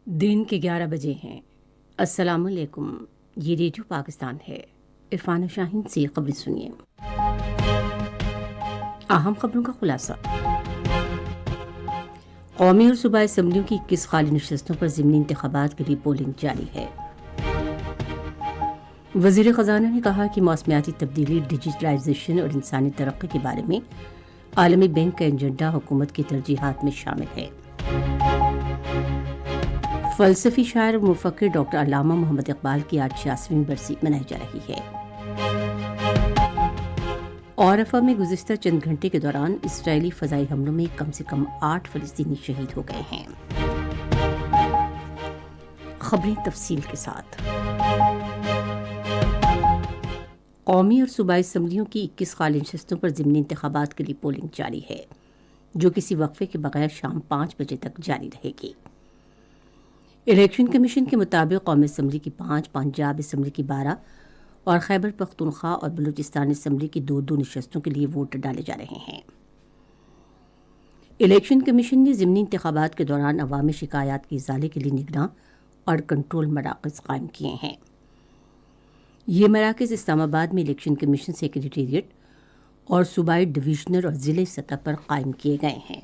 دن کے 11 بجے ہیں۔ السلام علیکم، یہ ریڈیو پاکستان ہے۔ عرفان شاہین سے خبریں سنیے۔ اہم خبروں کا خلاصہ۔ قومی اور صوبائی اسمبلیوں کی 21 خالی نشستوں پر ضمنی انتخابات کے لیے پولنگ جاری ہے۔ وزیر خزانہ نے کہا کہ موسمیاتی تبدیلی، ڈیجیٹلائزیشن اور انسانی ترقی کے بارے میں عالمی بینک کا ایجنڈا حکومت کی ترجیحات میں شامل ہے۔ فلسفی شاعر اور مفکر ڈاکٹر علامہ محمد اقبال کی آج 86ویں برسی منائی جا رہی ہے۔ اور رفح میں گزشتہ چند گھنٹے کے دوران اسرائیلی فضائی حملوں میں کم سے کم 8 فلسطینی شہید ہو گئے ہیں۔ خبریں تفصیل کے ساتھ۔ قومی اور صوبائی اسمبلیوں کی 21 خالی نشستوں پر ضمنی انتخابات کے لیے پولنگ جاری ہے، جو کسی وقفے کے بغیر شام 5 بجے تک جاری رہے گی۔ الیکشن کمیشن کے مطابق قومی اسمبلی کی 5، پنجاب اسمبلی کی 12 اور خیبر پختونخوا اور بلوچستان اسمبلی کی 2 نشستوں کے لیے ووٹ ڈالے جا رہے ہیں۔ الیکشن کمیشن نے ضمنی انتخابات کے دوران عوامی شکایات کے ازالے کے لیے نگراں اور کنٹرول مراکز قائم کیے ہیں۔ یہ مراکز اسلام آباد میں الیکشن کمیشن سیکریٹریٹ اور صوبائی، ڈویژنل اور ضلعی سطح پر قائم کیے گئے ہیں۔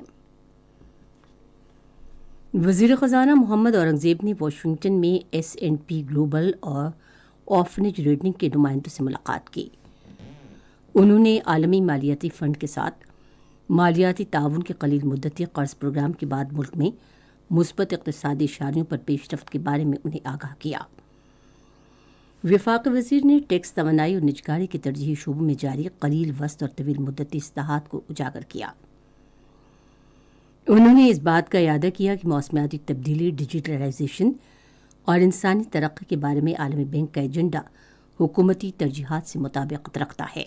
وزیر خزانہ محمد اورنگزیب نے واشنگٹن میں S&P گلوبل اور آرفنیج ریڈنگ کے نمائندوں سے ملاقات کی۔ انہوں نے عالمی مالیاتی فنڈ کے ساتھ مالیاتی تعاون کے قلیل مدتی قرض پروگرام کے بعد ملک میں مثبت اقتصادی اشاریوں پر پیش رفت کے بارے میں انہیں آگاہ کیا۔ وفاقی وزیر نے ٹیکس، توانائی اور نجکاری کے ترجیحی شعبوں میں جاری قلیل وسط اور طویل مدتی اصلاحات کو اجاگر کیا۔ انہوں نے اس بات کا اعادہ کیا کہ موسمیاتی تبدیلی، ڈیجیٹلائزیشن اور انسانی ترقی کے بارے میں عالمی بینک کا ایجنڈا حکومتی ترجیحات سے مطابقت رکھتا ہے۔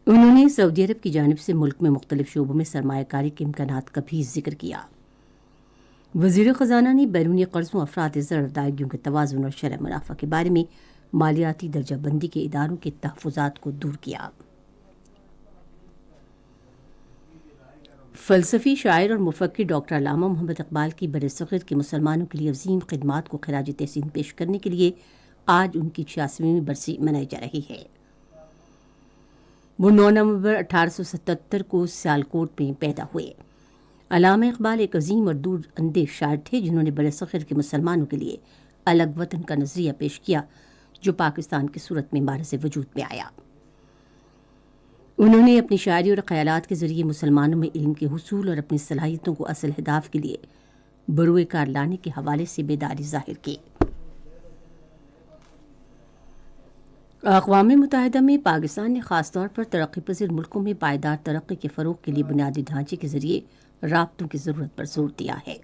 انہوں نے سعودی عرب کی جانب سے ملک میں مختلف شعبوں میں سرمایہ کاری کے امکانات کا بھی ذکر کیا۔ وزیر خزانہ نے بیرونی قرضوں، افراط زر، ادائیگیوں کے توازن اور شرح منافع کے بارے میں مالیاتی درجہ بندی کے اداروں کے تحفظات کو دور کیا۔ فلسفی شاعر اور مفکر ڈاکٹر علامہ محمد اقبال کی برصغیر کے مسلمانوں کے لیے عظیم خدمات کو خراج تحسین پیش کرنے کے لیے آج ان کی 86ویں برسی منائی جا رہی ہے۔ وہ 9 نومبر 1877 کو سیالکوٹ میں پیدا ہوئے۔ علامہ اقبال ایک عظیم اور دور اندیش شاعر تھے جنہوں نے برصغیر کے مسلمانوں کے لیے الگ وطن کا نظریہ پیش کیا جو پاکستان کی صورت میں معرض وجود میں آیا۔ انہوں نے اپنی شاعری اور خیالات کے ذریعے مسلمانوں میں علم کے حصول اور اپنی صلاحیتوں کو اصل اہداف کے لیے بروئے کار لانے کے حوالے سے بیداری ظاہر کی۔ اقوام متحدہ میں پاکستان نے خاص طور پر ترقی پذیر ملکوں میں پائیدار ترقی کے فروغ کے لیے بنیادی ڈھانچے کے ذریعے رابطوں کی ضرورت پر زور دیا ہے۔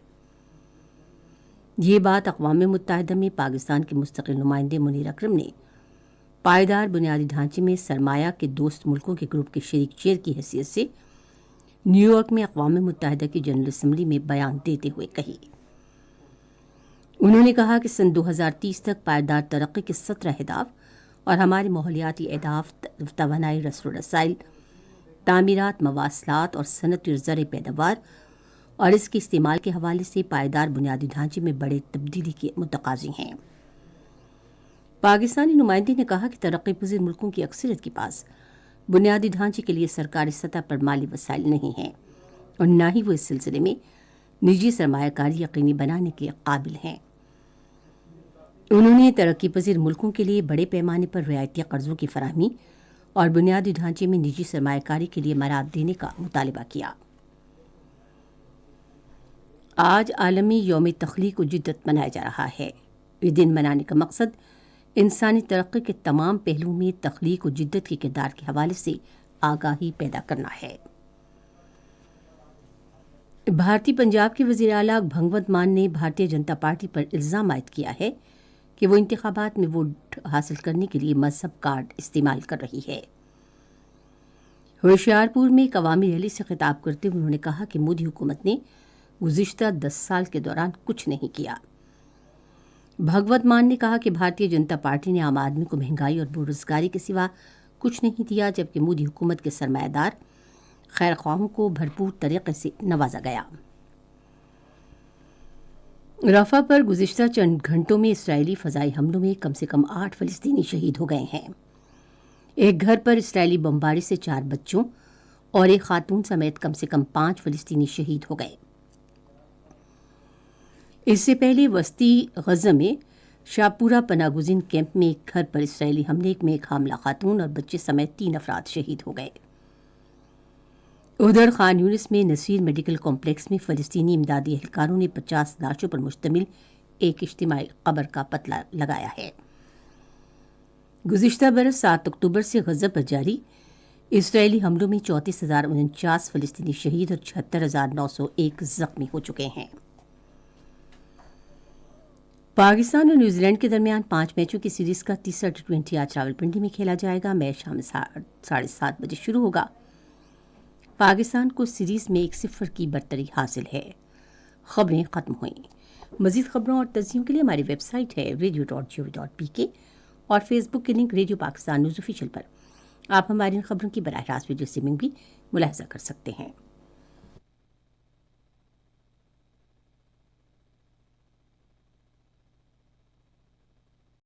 یہ بات اقوام متحدہ میں پاکستان کے مستقل نمائندے منیر اکرم نے پائیدار بنیادی ڈھانچے میں سرمایہ کے دوست ملکوں کے گروپ کے شریک چیئر کی حیثیت سے نیو یارک میں اقوام متحدہ کی جنرل اسمبلی میں بیان دیتے ہوئے کہی۔ انہوں نے کہا کہ سن 2030 تک پائیدار ترقی کے 17 اہداف اور ہمارے ماحولیاتی اہداف، توانائی، رسد و رسائل، تعمیرات، مواصلات اور صنعت اور زرعی پیداوار اور اس کے استعمال کے حوالے سے پائیدار بنیادی ڈھانچے میں بڑے تبدیلی کے متقاضی ہیں۔ پاکستانی نمائندے نے کہا کہ ترقی پذیر ملکوں کی اکثریت کے پاس بنیادی ڈھانچے کے لیے سرکاری سطح پر مالی وسائل نہیں ہیں اور نہ ہی وہ اس سلسلے میں نجی سرمایہ کاری یقینی بنانے کے قابل ہیں۔ انہوں نے ترقی پذیر ملکوں کے لیے بڑے پیمانے پر رعایتی قرضوں کی فراہمی اور بنیادی ڈھانچے میں نجی سرمایہ کاری کے لیے مراعات دینے کا مطالبہ کیا۔ آج عالمی یوم تخلیق و جدت منایا جا رہا ہے۔ یہ دن منانے کا مقصد انسانی ترقی کے تمام پہلوؤں میں تخلیق و جدت کے کردار کے حوالے سے آگاہی پیدا کرنا ہے۔ بھارتی پنجاب کے وزیر اعلیٰ بھگونت مان نے بھارتیہ جنتا پارٹی پر الزام عائد کیا ہے کہ وہ انتخابات میں ووٹ حاصل کرنے کے لیے مذہب کارڈ استعمال کر رہی ہے۔ ہوشیارپور میں ایک عوامی ریلی سے خطاب کرتے ہوئے انہوں نے کہا کہ مودی حکومت نے گزشتہ 10 سال کے دوران کچھ نہیں کیا۔ بھگونت مان نے کہا کہ بھارتیہ جنتا پارٹی نے عام آدمی کو مہنگائی اور بے روزگاری کے سوا کچھ نہیں دیا، جبکہ مودی حکومت کے سرمایہ دار خیر خواہوں کو بھرپور طریقے سے نوازا گیا۔ رفح پر گزشتہ چند گھنٹوں میں اسرائیلی فضائی حملوں میں کم سے کم 8 فلسطینی شہید ہو گئے ہیں۔ ایک گھر پر اسرائیلی بمباری سے 4 بچوں اور ایک خاتون سمیت کم سے کم 5 فلسطینی شہید ہو گئے۔ اس سے پہلے وسطی غزہ میں شاپورہ پناہ گزین کیمپ میں ایک گھر پر اسرائیلی حملے میں ایک حاملہ خاتون اور بچے سمیت 3 افراد شہید ہو گئے۔ ادھر خان یونس میں نصیر میڈیکل کمپلیکس میں فلسطینی امدادی اہلکاروں نے 50 لاشوں پر مشتمل ایک اجتماعی قبر کا پتہ لگایا ہے۔ گزشتہ برس 7 اکتوبر سے غزہ پر جاری اسرائیلی حملوں میں 34,049 فلسطینی شہید اور 76,901 زخمی ہو چکے ہیں۔ پاکستان اور نیوزی لینڈ کے درمیان 5 میچوں کی سیریز کا تیسرا T20 آج راولپنڈی میں کھیلا جائے گا۔ میچ شام 7:30 بجے شروع ہوگا۔ پاکستان کو سیریز میں 1-0 کی برتری حاصل ہے۔ خبریں ختم ہوئیں۔ مزید خبروں اور تجزیوں کے لیے ہماری ویب سائٹ ہے radio.gov.pk اور فیس بک کے link Radio Pakistan News Official پر آپ ہماری ان خبروں کی براہ راست ویڈیو اسٹریمنگ بھی ملاحظہ کر سکتے ہیں۔